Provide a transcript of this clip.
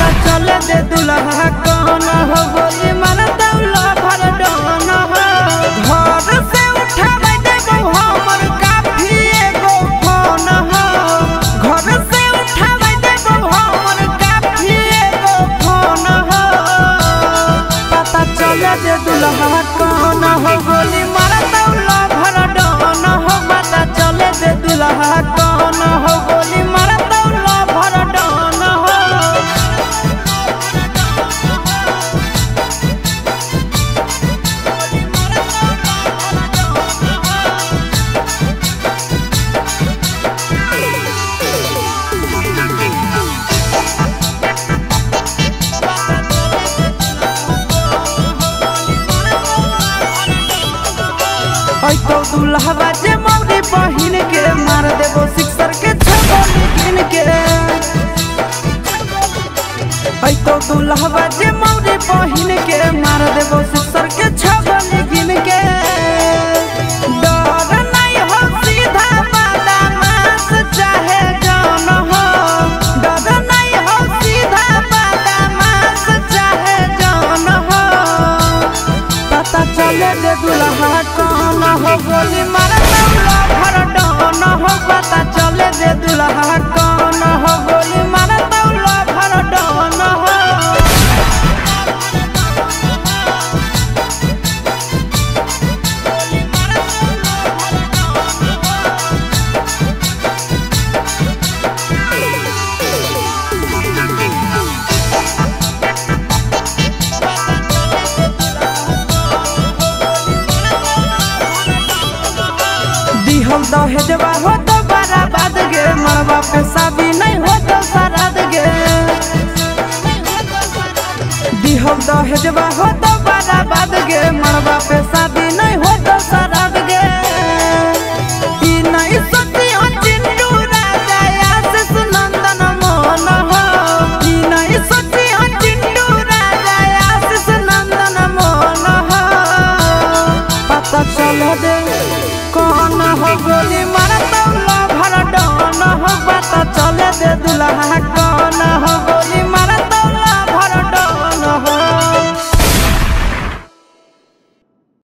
पता चले दे दुल्हा कौन हो गोली मारता लभर डन हो घर से उठावे देबो हमर काफी एगो फोन हो घर से उठावे देबो हमर काफी एगो फोन हो पता चले दे दुल्हा कौन हो गोली मारता लभर डन हो पता चले दे दुल्हा कौन हो गोली मारता लभर डन हो तो दुल्हा जे मौरी बहिन के मार देबो सिक्सर के छगोली गिन के तो दुल्हा जे मौरी बहिन के मार देबो सिक्सर के छगोली गिन के डर नहीं हो सीधा बदमाश चाहे जान हो डर नहीं हो सीधा बदमाश चाहे जान हो पता चले दे दुल्हा कौन हो गोली मारता लभर डन हो पता चले दे दुल्हा कौन हो गोली मारता लभर डन हो हम दहेजवा हो तो बराबाद गे मरवा पे शादी नहीं हो तो सराद गे हम दहेजवा हो तो बराबाद गे मरवा पे शादी नहीं हो तो सराद गे ई नहीं सोची हो चिंटू राजा आशीष नंदन मोहन हो ई नहीं सोची हो चिंटू राजा आशीष नंदन मोहन हो पता चले दे कौन हो गोली मारता लभर डन हो पता चले दे दुल्हा